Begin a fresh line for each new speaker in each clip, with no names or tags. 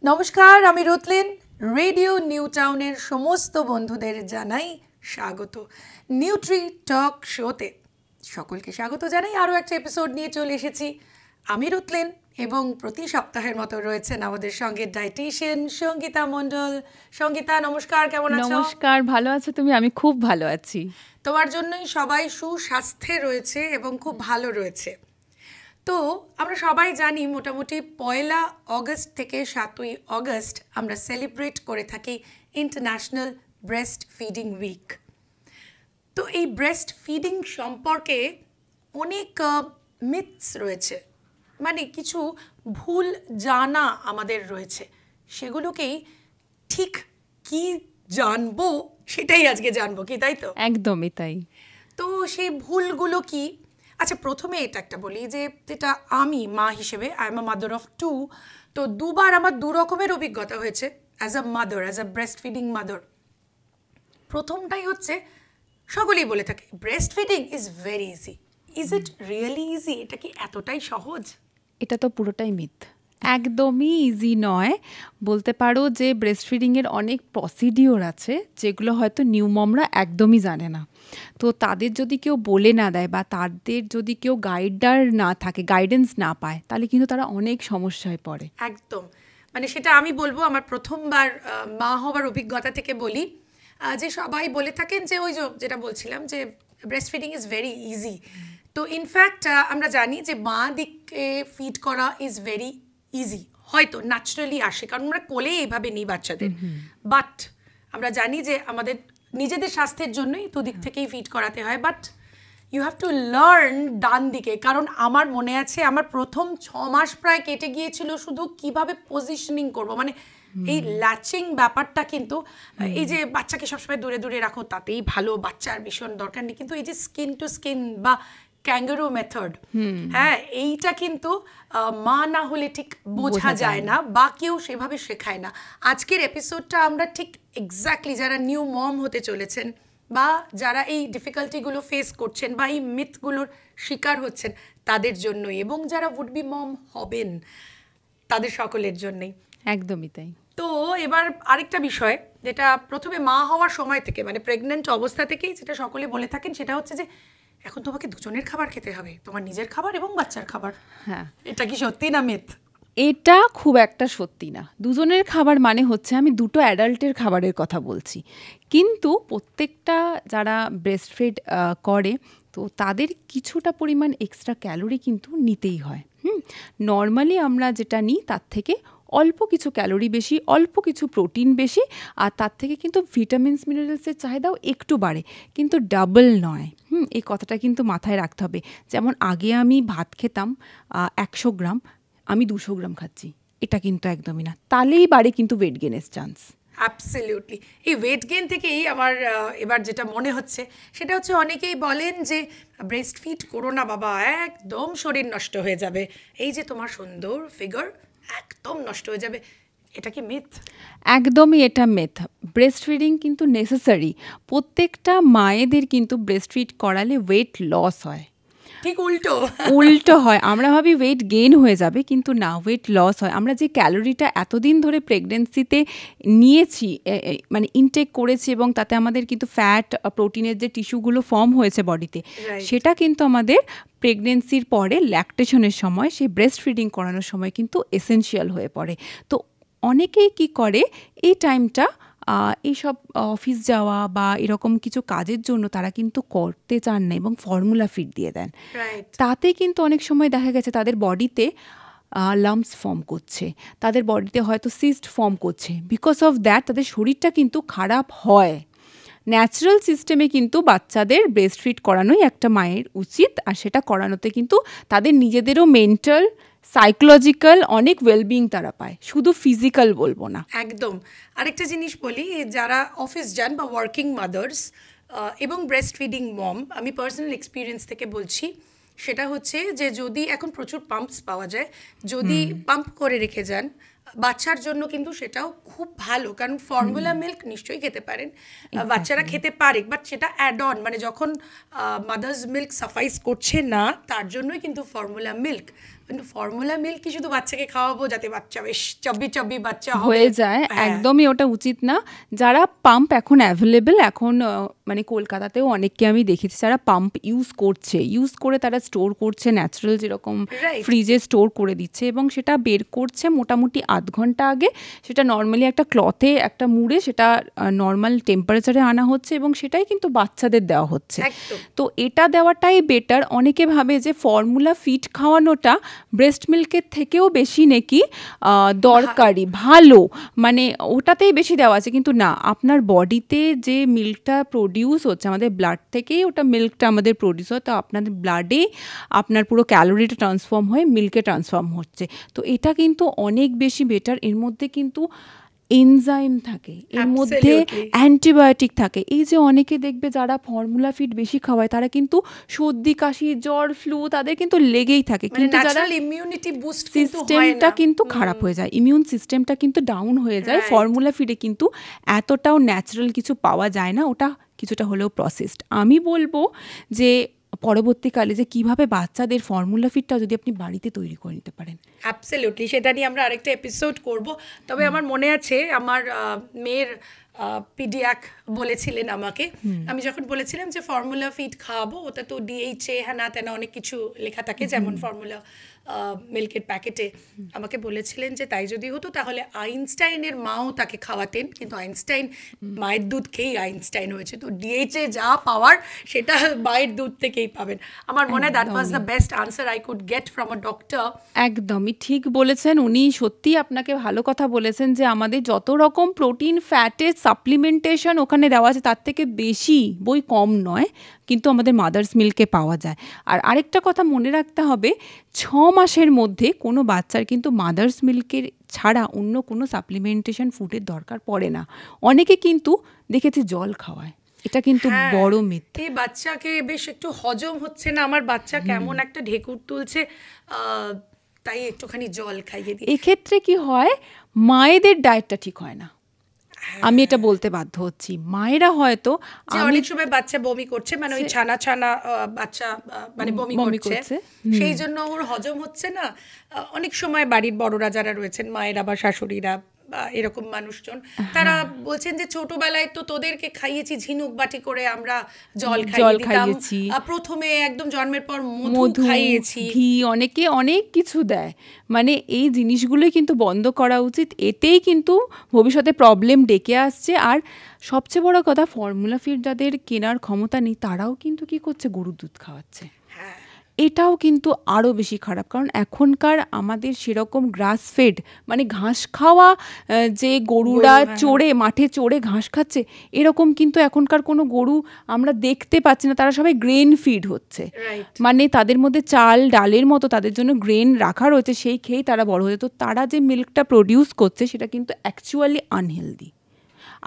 নমস্কার, আমি রুতলিন। Radio new টাউনের সমস্ত বন্ধুদের জানাই স্বাগত নিউট্রি টক শোতে। সকলকে স্বাগত জানাই। আরও একটা এপিসোড নিয়ে চলে এসেছি। আমি রুতলিন এবং প্রতি সপ্তাহের মতো রয়েছেন আমাদের সঙ্গে ডায়েটিশিয়ান সঙ্গীতা মণ্ডল। সঙ্গীতা, নমস্কার, কেমন আছো?
নমস্কার, ভালো আছো তুমি? আমি খুব ভালো আছি।
তোমার জন্যই সবাই সুস্বাস্থ্যে রয়েছে এবং খুব ভালো রয়েছে। তো আমরা সবাই জানি মোটামুটি 1 অগস্ট থেকে 7 অগস্ট আমরা সেলিব্রেট করে থাকি ইন্টারন্যাশনাল ব্রেস্ট ফিডিং উইক। তো এই ব্রেস্ট ফিডিং সম্পর্কে অনেক মিথস রয়েছে, মানে কিছু ভুল জানা আমাদের রয়েছে। সেগুলোকেই ঠিক কি জানবো সেটাই আজকে জানবো, কি তাই তো?
একদমই তাই।
তো সেই ভুলগুলো কি? আচ্ছা, প্রথমে এটা একটা বলি যে যেটা আমি মা হিসেবে, I am a mother of 2, তো দুবার আমার 2 রকমের অভিজ্ঞতা হয়েছে as a mother, as a breast feeding mother. প্রথমটাই হচ্ছে, সকলেই বলে থাকে breast feeding is very easy. Is it really easy? এটা কি এতটাই সহজ?
এটা তো পুরোটাই মিথ, একদমই ইজি নয়। বলতে পারো যে ব্রেস্ট ফিডিংয়ের অনেক প্রসিডিওর আছে যেগুলো হয়তো নিউ মমরা একদমই জানে না। তো তাদের যদি কেউ বলে না দেয় বা তাদের যদি কেউ গাইডেন্স না পায়, তাহলে কিন্তু তারা অনেক সমস্যায় পড়ে।
একদম, মানে সেটা আমি বলবো আমার প্রথমবার মা হবার অভিজ্ঞতা থেকে বলি, যে সবাই বলে থাকেন যে ওই যেটা বলছিলাম যে breast feeding is very easy. তো ইনফ্যাক্ট আমরা জানি যে মা দিকে ফিড করা ইজ ভেরি ইজি, হয়তো ন্যাচারালি আসে কারণ আমরা কোলে এইভাবে নিই বাচ্চাদের। বাট আমরা জানি যে আমাদের নিজেদের স্বাস্থ্যের জন্যই দুদিক থেকেই ফিড করাতে হয়। But you have to learn ডান দিকে, কারণ আমার মনে আছে আমার প্রথম 6 মাস প্রায় কেটে গিয়েছিল শুধু কিভাবে পজিশনিং করব, মানে এই ল্যাচিং ব্যাপারটা। কিন্তু এই যে বাচ্চাকে সবসময় দূরে দূরে রাখো তাতেই ভালো, বাচ্চার ভীষণ দরকার নেই, কিন্তু এই যে স্কিন টু স্কিন বা ক্যাঙ্গারু মেথড, হ্যাঁ, এইটা কিন্তু মা না হলে ঠিক বোঝা যায় না বা কেউ সেভাবে শেখায় না। আজকের এপিসোডটা আমরা ঠিক এক্স্যাক্টলি যারা নিউ মম হতে চলেছেন বা যারা এই ডিফিকাল্টিগুলো ফেস করছেন বা এই মিথগুলোর শিকার হচ্ছেন তাদের জন্যই, এবং যারা উড বি মম হবেন তাদের সকলের জন্যই।
একদমই তাই।
তো এবার আরেকটা বিষয় যেটা প্রথমে মা হওয়ার সময় থেকে, মানে প্রেগনেন্ট অবস্থা থেকেই যেটা সকলে বলে থাকেন, সেটা হচ্ছে যে এখন তোমাকে দুজনের খাবার খেতে হবে, তোমার নিজের খাবার এবং বাচ্চার খাবার।
হ্যাঁ,
এটা কি সত্যি না মিথ?
এটা খুব একটা সত্যি না। দুজনের খাবার মানে হচ্ছে আমি দুটো অ্যাডাল্টের খাবারের কথা বলছি, কিন্তু প্রত্যেকটা যারা ব্রেস্ট ফিড করে তো তাদের কিছুটা পরিমাণ এক্সট্রা ক্যালোরি কিন্তু নিতেই হয়। নর্মালি আমরা যেটা নিই তার থেকে অল্প কিছু ক্যালোরি বেশি, অল্প কিছু প্রোটিন বেশি, আর তার থেকে কিন্তু ভিটামিনস মিনারেলসের চাহিদাও একটু বাড়ে, কিন্তু ডাবল নয়। এই কথাটা কিন্তু মাথায় রাখতে হবে। যেমন আগে আমি ভাত খেতাম 100 গ্রাম, আমি 200 গ্রাম খাচ্ছি, এটা কিন্তু একদমই না। তাহলেই বাড়ে কিন্তু ওয়েট গেনের চান্স।
অ্যাবসলিউটলি। এই ওয়েট গেইন থেকেই আমার এবার যেটা মনে হচ্ছে সেটা হচ্ছে, অনেকেই বলেন যে ব্রেস্ট ফিড করো না বাবা, একদম শরীর নষ্ট হয়ে যাবে, এই যে তোমার সুন্দর ফিগার একদম নষ্ট হয়ে যাবে। এটা কি মিথ?
একদমই এটা মিথ। ব্রেস্ট ফিডিং কিন্তু নেসেসারি। প্রত্যেকটা মায়েদের কিন্তু ব্রেস্ট ফিড করালে ওয়েট লস হয়।
ঠিক
উল্টো হয়। আমরা ভাবি ওয়েট গেইন হয়ে যাবে, কিন্তু না, ওয়েট লস হয়। আমরা যে ক্যালোরিটা এতদিন ধরে প্রেগনেন্সিতে নিয়েছি, মানে ইনটেক করেছি, এবং তাতে আমাদের কিন্তু ফ্যাট প্রোটিনের যে টিস্যুগুলো ফর্ম হয়েছে বডিতে, সেটা কিন্তু আমাদের প্রেগনেন্সির পরে ল্যাকটেশনের সময়, সেই ব্রেস্ট ফিডিং করানোর সময় কিন্তু এসেনশিয়াল হয়ে পড়ে। তো অনেকেই কি করে, এই টাইমটা এইসব অফিস যাওয়া বা এরকম কিছু কাজের জন্য তারা কিন্তু করতে চান না এবং ফর্মুলা ফিড দিয়ে দেন। তাতে কিন্তু অনেক সময় দেখা গেছে তাদের বডিতে লাম্পস ফর্ম করছে, তাদের বডিতে হয়তো সিস্ট ফর্ম করছে। বিকজ অফ দ্যাট তাদের শরীরটা কিন্তু খারাপ হয়। ন্যাচারাল সিস্টেমে কিন্তু বাচ্চাদের ব্রেস্ট ফিড করানোই একটা মায়ের উচিত, আর সেটা করানোতে কিন্তু তাদের নিজেদেরও মেন্টাল, সাইকোলজিক্যাল অনেক ওয়েলবিং তারা পায়, শুধু ফিজিক্যাল বলবো না।
একদম। আরেকটা জিনিস বলি, যারা অফিস যান বা ওয়ার্কিং মাদার্স এবং ব্রেস্ট ফিডিং মম, আমি পার্সোনাল এক্সপিরিয়েন্স থেকে বলছি, সেটা হচ্ছে যে যদি এখন প্রচুর পাম্পস পাওয়া যায়, যদি পাম্প করে রেখে যান বাচ্চার জন্য কিন্তু সেটাও খুব ভালো, কারণ ফর্মুলা মিল্ক নিশ্চয়ই খেতে পারেন, বাচ্চারা খেতে পারে, বাট সেটা অ্যাড অন, মানে যখন মাদার্স মিল্ক সাফাইস করছে না তার জন্যই কিন্তু ফর্মুলা মিল্ক। কিন্তু ফর্মুলা মিল্ক কি শুধু বাচ্চাকে খাওয়াবো যাতে বাচ্চা বেশ চব্বি চব্বি বাচ্চা
হয়ে যায়, একদমই ওটা উচিত না। যারা পাম্প এখন অ্যাভেলেবেল, এখন মানে কলকাতাতেও অনেককে আমি দেখেছি যারা পাম্প ইউজ করে তারা স্টোর করছে, ন্যাচারাল যেরকম ফ্রিজে স্টোর করে দিচ্ছে এবং সেটা বের করছে মোটামুটি আধ ঘন্টা আগে, সেটা নর্মালি একটা ক্লথে একটা মুড়ে সেটা নর্মাল টেম্পারেচারে আনা হচ্ছে এবং সেটাই কিন্তু বাচ্চাদের দেওয়া হচ্ছে। তো এটা দেওয়াটাই বেটার। অনেকে ভাবে যে ফর্মুলা ফিড খাওয়ানোটা ব্রেস্ট মিল্কের থেকেও বেশি নাকি দরকারি, ভালো, মানে ওটাতেই বেশি দেওয়া আছে, কিন্তু না, আপনার বডিতে যে মিল্কটা প্রডিউস হচ্ছে আমাদের ব্লাড থেকেই ওটা মিল্কটা আমাদের প্রডিউস হয়, তো আপনাদের ব্লাডে আপনার পুরো ক্যালোরিটা ট্রান্সফর্ম হয়ে মিল্কে ট্রান্সফর্ম হচ্ছে। তো এটা কিন্তু অনেক বেশি বেটার। এর মধ্যে কিন্তু এনজাইম থাকে, এর মধ্যে অ্যান্টিবায়োটিক থাকে। এই যে অনেকে দেখবে যারা ফর্মুলা ফিড বেশি খাওয়ায় তারা কিন্তু সর্দি কাশি জ্বর ফ্লু তাদের কিন্তু লেগেই থাকে, কিন্তু যারা
ইমিউনিটি বুস্ট
সিস্টেমটা কিন্তু খারাপ হয়ে যায়, ইমিউন সিস্টেমটা কিন্তু ডাউন হয়ে যায়। ফর্মুলা ফিডে কিন্তু এতটাও ন্যাচারাল কিছু পাওয়া যায় না, ওটা কিছুটা হলেও প্রসেসড। আমি বলবো যে পরবর্তীকালে যে কিভাবে বাচ্চাদের ফর্মুলা ফিডটা যদি আপনি বাড়িতে তৈরি করে নিতে পারেন।
অ্যাবসলিউটলি, সেটা নিয়ে আমরা আরেকটা এপিসোড করব। তবে আমার মনে আছে আমার মেয়ের পিডিয়াক বলেছিলেন আমাকে, আমি যখন বলেছিলাম যে ফর্মুলা ফিড খাওয়াবো, ওটা তো ডিএইচএ হ্যাঁ না তেনা অনেক কিছু লেখা থাকে, যেমন ফর্মুলা মিল্কের প্যাকেটে, আমাকে বলেছিলেন যে তাই যদি হতো তাহলে আইনস্টাইনের মাও তাকে খাওয়াতেন, কিন্তু আইনস্টাইন মায়ের দুধ খেয়েই আইনস্টাইন হয়েছে, তো ডিএইচএ যা পাওয়ার সেটা মায়ের দুধ থেকেই পাবেন। আমার মনে হয় that was the best answer I could get from a doctor.
একদমই ঠিক বলেছেন উনি, সত্যি আপনাকে ভালো কথা বলেছেন যে আমাদের যত রকম প্রোটিন ফ্যাটের সাপ্লিমেন্টেশন ওখানে দেওয়া আছে তার থেকে বেশি বই কম নয়, কিন্তু আমাদের মাদার্স মিল্কে পাওয়া যায়। আর আরেকটা কথা মনে রাখতে হবে, 6 মাসের মধ্যে কোনো বাচ্চার কিন্তু মাদার্স মিল্কের ছাড়া অন্য কোনো সাপ্লিমেন্টেশন ফুডের দরকার পড়ে না। অনেকে কিন্তু দেখেছি জল খাওয়ায়, এটা কিন্তু বড় মিথ্যা।
এই বাচ্চাকে বেশ একটু হজম হচ্ছে না, আমার বাচ্চা কেমন একটা ঢেকুর তুলছে, তাই একটুখানি জল খাইয়ে দিই।
এক্ষেত্রে কি হয়, মায়েদের ডায়েটটা ঠিক হয় না, আমি এটা বলতে বাধ্য হচ্ছি। মায়েরা হয়তো
অনেক সময় বাচ্চা বমি করছে, মানে ওই ছানা ছানা বাচ্চা মানে বমি করছে, সেই জন্য ওর হজম হচ্ছে না। অনেক সময় বাড়ির বড়রা যারা রয়েছেন, মায়েরা বা শাশুড়িরা বা এরকম মানুষজন, তারা বলছেন যে ছোটবেলায় তো তোদেরকে খাইয়েছি ঝিনুক বাটি করে আমরা জল খাইয়েছি, প্রথমে একদম জন্মের পর মধু খাইয়েছি,
ঘি, অনেকে অনেক কিছু দেয়, মানে এই জিনিসগুলোই কিন্তু বন্ধ করা উচিত। এতেই কিন্তু ভবিষ্যতে প্রবলেম ডেকে আসছে। আর সবচেয়ে বড় কথা, ফর্মুলা ফিড যাদের কেনার ক্ষমতা নেই তারাও কিন্তু কি করছে, গরুর দুধ খাওয়াচ্ছে। এটাও কিন্তু আরও বেশি খারাপ, কারণ এখনকার আমাদের সেরকম গ্রাস ফেড মানে ঘাস খাওয়া যে গরুরা চড়ে মাঠে চড়ে ঘাস খাচ্ছে, এরকম কিন্তু এখনকার কোনো গরু আমরা দেখতে পাচ্ছি না। তারা সবাই গ্রেন ফিড হচ্ছে, মানে তাদের মধ্যে চাল ডালের মতো তাদের জন্য গ্রেন রাখা রয়েছে, সেই খেয়েই তারা বড় হচ্ছে। তো তারা যে মিল্কটা প্রডিউস করছে সেটা কিন্তু অ্যাকচুয়ালি আনহেলদি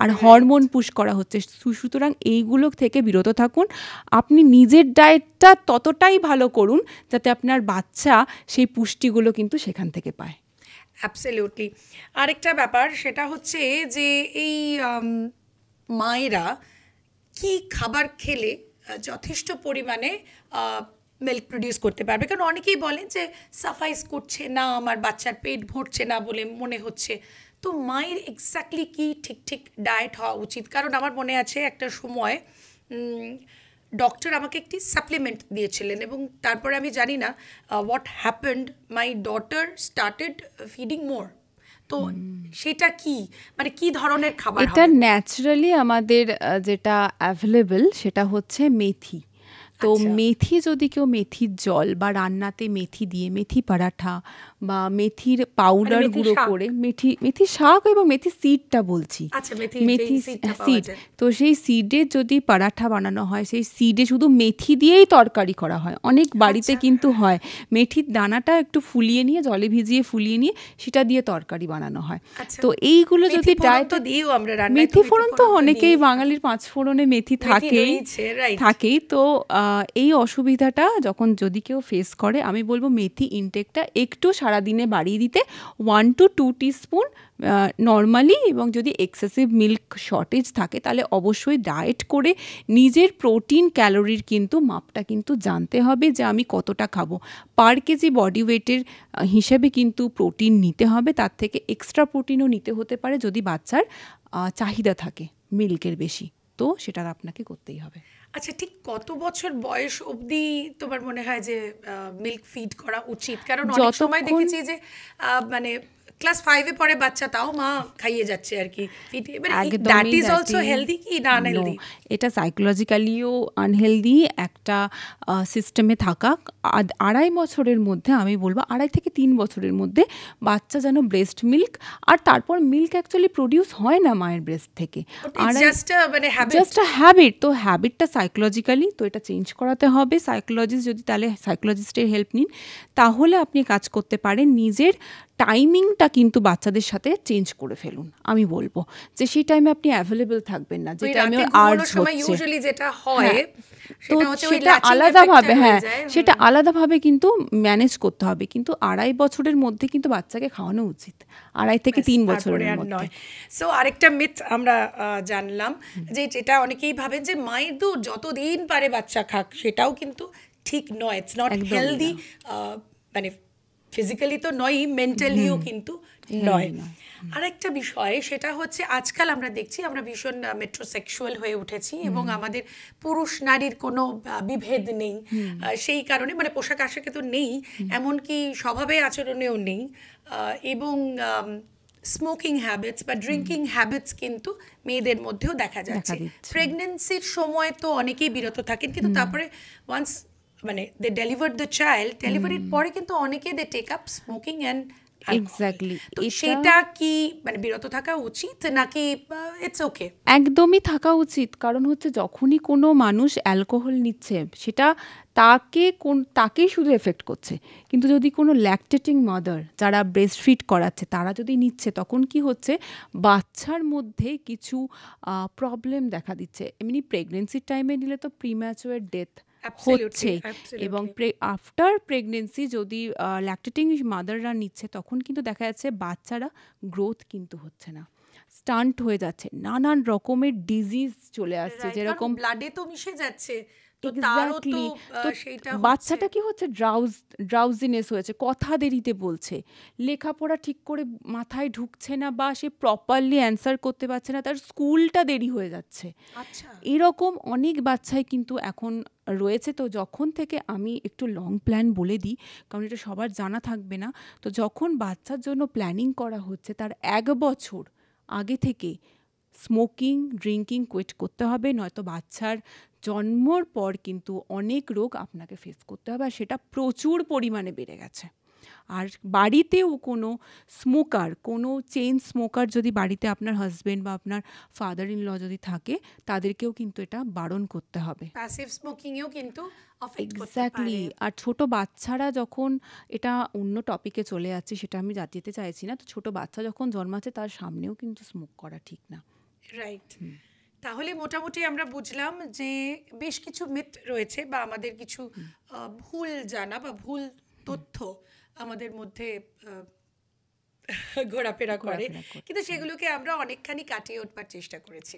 আর হরমোন পুশ করা হচ্ছে। সুতরাং এইগুলো থেকে বিরত থাকুন। আপনি নিজের ডায়েটটা ততটাই ভালো করুন যাতে আপনার বাচ্চা সেই পুষ্টিগুলো কিন্তু সেখান থেকে পায়।
অ্যাবসলিউটলি। আরেকটা ব্যাপার সেটা হচ্ছে যে এই মায়েরা কি খাবার খেলে যথেষ্ট পরিমাণে মিল্ক প্রডিউস করতে পারবে, কারণ অনেকেই বলেন যে সাফাইস করছে না, আমার বাচ্চার পেট ভরছে না বলে মনে হচ্ছে। তো মায়ের এক্স্যাক্টলি কি ঠিক ডায়েট হওয়া উচিত? কারণ আমার মনে আছে একটা সময় ডক্টর আমাকে একটি সাপ্লিমেন্ট দিয়েছিলেন এবং তারপরে আমি জানি না what happened, my daughter started feeding more. তো সেটা কি, মানে কি ধরনের খাবার?
এটা ন্যাচারালি আমাদের যেটা অ্যাভেলেবল সেটা হচ্ছে মেথি। তো মেথি যদি কেউ মেথির জল বা রান্নাতে মেথি দিয়ে মেথি পরাঠা বা মেথির পাউডার গুঁড়ো করে, মেথি শাক এবং মেথি সিডটা বলছি, মেথি সিড, তো সেই সিডের যদি পরাঠা বানানো হয়, সেই সিডে শুধু মেথি দিয়েই তরকারি করা হয়। অনেক বাড়িতে কিন্তু হয় মেথির দানাটা একটু ফুলিয়ে নিয়ে, জলে ভিজিয়ে ফুলিয়ে নিয়ে সেটা দিয়ে তরকারি বানানো হয়। তো এইগুলো যদি ডায়েট, মেথি ফোড়ন তো অনেকেই বাঙালির 5 ফোড়নে মেথি থাকেই। তো এই অসুবিধাটা যখন যদি কেউ ফেস করে, আমি বলবো মেথি ইনটেকটা একটু সারাদিনে বাড়িয়ে দিতে, 1 to 2 টিস্পুন নর্মালি। এবং যদি এক্সেসিভ মিল্ক শর্টেজ থাকে তাহলে অবশ্যই ডায়েট করে নিজের প্রোটিন ক্যালোরির কিন্তু মাপটা কিন্তু জানতে হবে যে আমি কতটা খাবো। পার কেজি বডি ওয়েটের হিসেবে কিন্তু প্রোটিন নিতে হবে, তার থেকে এক্সট্রা প্রোটিনও নিতে হতে পারে যদি বাচ্চার চাহিদা থাকে মিল্কের বেশি, তো সেটা আপনাকে করতেই হবে।
আচ্ছা, ঠিক কত বছর বয়স অবধি তোমার মনে হয় যে মিল্ক ফিড করা উচিত? কারণ অনেক সময় দেখেছি যে মানে ক্লাস 5-এ পড়ে বাচ্চা, তাও মা খাইয়ে যাচ্ছে আর কি। দ্যাট ইজ অলসো হেলদি কি না আনহেলদি?
এটা সাইকোলজিক্যালিও আনহেলদি একটা সিস্টেমে থাকা। 2.5 বছরের মধ্যে, আমি বলবো 2.5 থেকে 3 বছরের মধ্যে বাচ্চা যেন ব্রেস্ট মিল্ক, আর তারপর মিল্ক অ্যাকচুয়ালি প্রডিউস হয় না মায়ের ব্রেস্ট থেকে, জাস্ট আ হ্যাবিট। তো হ্যাবিটটা সাইকোলজিক্যালি, তো এটা চেঞ্জ করাতে হবে। সাইকোলজিস্ট যদি, তাহলে সাইকোলজিস্টের হেল্প নিন, তাহলে আপনি কাজ করতে পারেন। নিজের টাইমিংটা কিন্তু বাচ্চাদের সাথে চেঞ্জ করে ফেলুন। আমি বলবো যে সেই টাইমে আপনি অ্যাভেলেবল থাকবেন না, যেটা আমি আর্জ হচ্ছে,
যেটা হয়
তো সেটা আলাদাভাবে, সেটা আলাদাভাবে কিন্তু ম্যানেজ করতে হবে। কিন্তু 2.5 বছরের মধ্যে কিন্তু বাচ্চাকে খাওয়ানো উচিত, 2.5 থেকে 3 বছরের মধ্যে।
সো আরেকটা মিথ আমরা জানলাম যে যেটা অনেকেই ভাবেন যে মায়ের দুধ যতদিন পারে বাচ্চা খাক, সেটাও কিন্তু ঠিক নয়। ইটস নট হেলদি, মানে ফিজিক্যালি তো নয়ই, মেন্টালিও কিন্তু নয়। আরেকটা বিষয় সেটা হচ্ছে, আজকাল আমরা দেখছি আমরা ভীষণ মেট্রোসেক্সুয়াল হয়ে উঠেছি এবং আমাদের পুরুষ নারীর কোনো বিভেদ নেই। সেই কারণে মানে পোশাক আশাকে তো নেই, এমনকি স্বভাবে আচরণেও নেই। এবং স্মোকিং হ্যাবিটস বা ড্রিঙ্কিং হ্যাবিটস কিন্তু মেয়েদের মধ্যেও দেখা যাচ্ছে। প্রেগনেন্সির সময় তো অনেকেই বিরত থাকেন, কিন্তু তারপরে ওয়ান্স মানে দে ডেলিভার দ্য চাইল্ড, ডেলিভারির পরে কিন্তু অনেকে they take up smoking and
exactly.
তো সেটা কি মানে বিরত থাকা উচিত নাকি ইটস ওকে?
একদমই থাকা উচিত। কারণ হচ্ছে যখনই কোনো মানুষ অ্যালকোহল নিচ্ছে, সেটা তাকেই শুধু এফেক্ট করছে। কিন্তু যদি কোনো ল্যাকটেটিং মাদার যারা ব্রেস্ট ফিড করাচ্ছে তারা যদি নিচ্ছে, তখন কি হচ্ছে, বাচ্চার মধ্যে কিছু প্রবলেম দেখা দিচ্ছে। এমনি প্রেগনেন্সির টাইমে নিলে তো প্রিম্যাচুয়ার ডেথ হচ্ছে, এবং আফটার প্রেগনেন্সি যদি ল্যাকটেটিং মাদাররা নিচ্ছে, তখন কিন্তু দেখা যাচ্ছে বাচ্চারা গ্রোথ কিন্তু হচ্ছে না, স্টান্ট হয়ে যাচ্ছে, নানান রকমের ডিজিজ চলে আসছে, যেরকম
ব্লাডে তো মিশে যাচ্ছে।
এক্স্যাক্টলি। তো বাচ্চাটা কি হচ্ছে, ড্রাউজিনেস হয়েছে, কথা দেরিতে বলছে, লেখাপড়া ঠিক করে মাথায় ঢুকছে না, বা সে প্রপারলি অ্যান্সার করতে পারছে না, তার স্কুলটা দেরি হয়ে যাচ্ছে। এরকম অনেক বাচ্চাই কিন্তু এখন রয়েছে। তো যখন থেকে আমি একটু লং প্ল্যান বলে দিই, কারণ এটা সবার জানা থাকবে না, তো যখন বাচ্চার জন্য প্ল্যানিং করা হচ্ছে তার 1 বছর আগে থেকে স্মোকিং ড্রিঙ্কিং কুইট করতে হবে, নয়তো বাচ্চার জন্মর পর কিন্তু অনেক রোগ আপনাকে ফেস করতে হবে, আর সেটা প্রচুর পরিমাণে বেড়ে গেছে। আর বাড়িতেও কোনো স্মোকার, কোনো চেইন স্মোকার যদি বাড়িতে আপনার হাজবেন্ড বা আপনার ফাদার ইন ল যদি থাকে, তাদেরকেও কিন্তু এটা বারণ করতে হবে।
প্যাসিভ স্মোকিংও কিন্তু
এক্স্যাক্টলি। আর ছোট বাচ্চারা যখন, এটা অন্য টপিকে চলে যাচ্ছে, সেটা আমি যেতে চাইছি না, তো ছোট বাচ্চা যখন জন্মাচ্ছে তার সামনেও কিন্তু স্মোক করা ঠিক না।
রাইট। তাহলে মোটামুটি আমরা বুঝলাম যে বেশ কিছু মিথ রয়েছে বা আমাদের কিছু ভুল জানা বা ভুল তথ্য আমাদের মধ্যে ঘোরাফেরা করে, কিন্তু সেগুলোকে আমরা অনেকখানি কাটিয়ে উঠবার চেষ্টা করেছি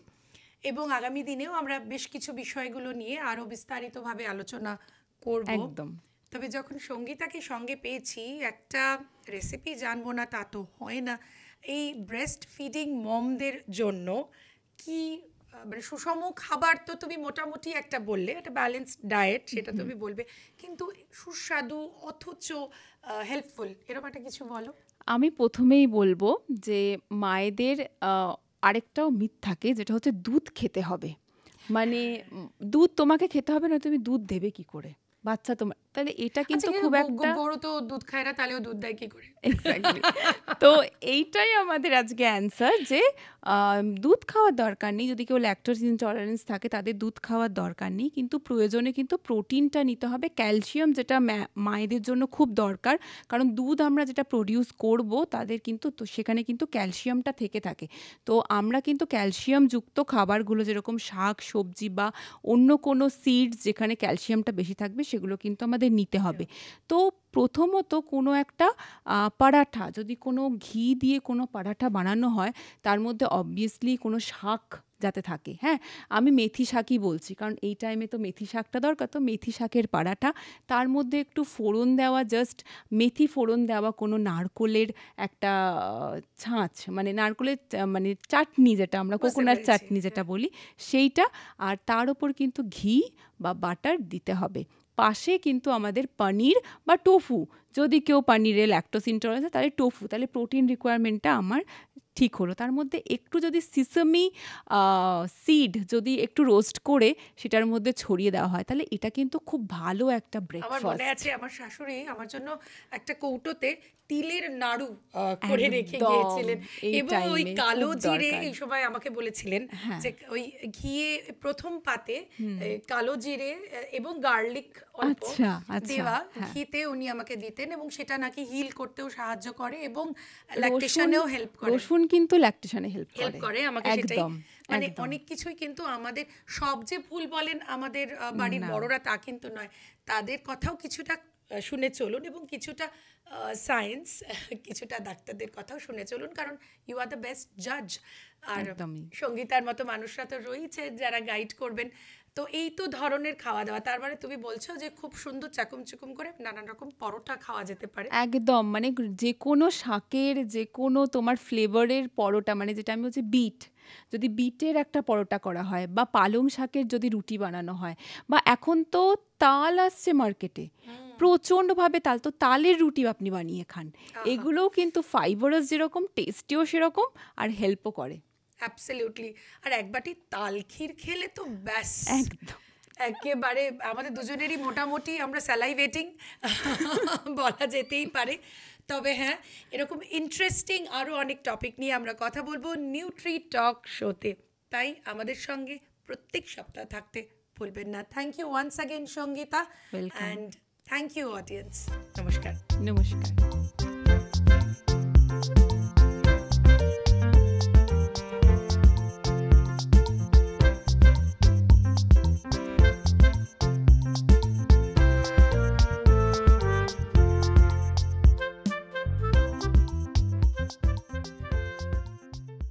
এবং আগামী দিনেও আমরা বেশ কিছু বিষয়গুলো নিয়ে আরো বিস্তারিতভাবে আলোচনা করব।
একদম।
তবে যখন সঙ্গীতাকে সঙ্গে পেয়েছি, একটা রেসিপি জানবো না তা তো হয় না। এই ব্রেস্ট ফিডিং মমদের জন্য কি মানে সুষম খাবার তো তুমি মোটামুটি একটা বললে, একটা ব্যালেন্সড ডায়েট, সেটা তুমি বলবে, কিন্তু সুস্বাদু অথচ হেল্পফুল এরকম একটা কিছু বলো।
আমি প্রথমেই বলবো যে মায়েদের আরেকটাও মিথ থাকে, যেটা হচ্ছে দুধ খেতে হবে, মানে দুধ তোমাকে খেতে হবে না, তুমি দুধ দেবে কি করে বাচ্চা তোমার, তাহলে এটা কিন্তু খুব একটা,
গরু তো দুধ খায় না, তাহলেও দুধ দেয় কি করে?
এক্স্যাক্টলি। তো এইটাই আমাদের আজকে অ্যান্সার, যে দুধ খাওয়ার দরকার নেই, যদি কেউ ল্যাকটোজ ইনটলারেন্স থাকে তাদের দুধ খাওয়ার দরকার নেই, কিন্তু প্রয়োজনে কিন্তু প্রোটিনটা নিতে হবে, ক্যালসিয়াম যেটা মায়েদের জন্য খুব দরকার, কারণ দুধ আমরা যেটা প্রডিউস করব তাদের কিন্তু তো সেখানে কিন্তু ক্যালসিয়ামটা থেকে থাকে। তো আমরা কিন্তু ক্যালসিয়ামযুক্ত খাবারগুলো যেরকম শাক সবজি বা অন্য কোনো সিডস যেখানে ক্যালসিয়ামটা বেশি থাকবে সেগুলো কিন্তু আমাদের নিতে হবে। তো প্রথমত কোনো একটা পরাঠা, যদি কোনো ঘি দিয়ে কোনো পরাঠা বানানো হয় তার মধ্যে অবভিয়াসলি কোনো শাক যাতে থাকে। হ্যাঁ, আমি মেথি শাকই বলছি, কারণ এই টাইমে তো মেথি শাকটা দরকার। তো মেথি শাকের পরাঠা, তার মধ্যে একটু ফোড়ন দেওয়া, জাস্ট মেথি ফোড়ন দেওয়া, কোনো নারকোলের একটা ছাঁচ, মানে নারকোলের মানে চাটনি যেটা আমরা কোকোনাট চাটনি যেটা বলি সেইটা, আর তার ওপর কিন্তু ঘি বা বাটার দিতে হবে। পাশে কিন্তু আমাদের পনির বা টোফু, যদি কেউ পনিরে ল্যাকটোজ ইনটলারেন্স তাহলে টোফু, তাহলে প্রোটিন রিকোয়ারমেন্টটা আমার ঠিক হলো। তার মধ্যে একটু যদি সিসামি সিড যদি একটু রোস্ট করে সেটার মধ্যে ছড়িয়ে দেওয়া হয় তাহলে এটা কিন্তু খুব ভালো একটা ব্রেকফাস্ট।
আমার মনে আছে আমার শাশুড়ি আমার জন্য একটা কৌটোতে তিলের নাড়ু করে রেখে গিয়েছিলেন, এবং ওই কালো জিরে এই সময় আমাকে বলেছিলেন যে ওই ঘিয়ে প্রথম পাতে কালো জিরে এবং গার্লিক অল্প দেওয়া ঘিতে উনি আমাকে দিতেন, এবং সেটা নাকি হিল করতেও সাহায্য করে এবং ল্যাকটেশনেও হেল্প করে।
রসুন কিন্তু ল্যাকটেশনে হেল্প
করে আমাকে, সেটাই মানে অনেক কিছুই কিন্তু আমাদের সব যে ভুল বলেন আমাদের বাড়ির বড়রা তা কিন্তু নয়, তাদের কথাও কিছুটা শুনে চলুন এবং কিছুটা সায়েন্স, কিছুটা ডাক্তারদের কথাও শুনে চলুন, কারণ ইউ আর দ্য বেস্ট জাজ। আর সঙ্গীতার মতো মানুষরা তো রয়েছে যারা গাইড করবেন। তো এই তো ধরনের খাওয়া দাওয়া, তার মানে তুমি বলছো যে খুব সুন্দর চাকুম চুকুম করে নানান রকম পরোটা খাওয়া যেতে পারে।
একদম, মানে যে কোনো শাকের যে কোনো তোমার ফ্লেভারের পরোটা, মানে যেটা আমি বলছি বিট, যদি বিটের একটা পরোটা করা হয়, বা পালং শাকের যদি রুটি বানানো হয়, বা এখন তো তাল আসছে মার্কেটে প্রচণ্ডভাবে তাল, তো তালের রুটি আপনি বানিয়ে খান, এগুলোও কিন্তু ফাইবারাস যেরকম টেস্টিও সেরকম আর হেল্পও করে।
অ্যাবসলিউটলি। আর এক বাটি তাল ক্ষীর খেলে তো ব্যাস
একদম
একেবারে আমাদের দুজনেরই মোটামুটি আমরা স্যালাইভেটিং বলা যেতেই পারে। তবে হ্যাঁ, এরকম ইন্টারেস্টিং আরও অনেক টপিক নিয়ে আমরা কথা বলবো নিউট্রি টক শোতে, তাই আমাদের সঙ্গে প্রত্যেক সপ্তাহ থাকতে ভুলবেন না। Thank you once again Sangeeta, and thank you audience. নমস্কার।
নমস্কার।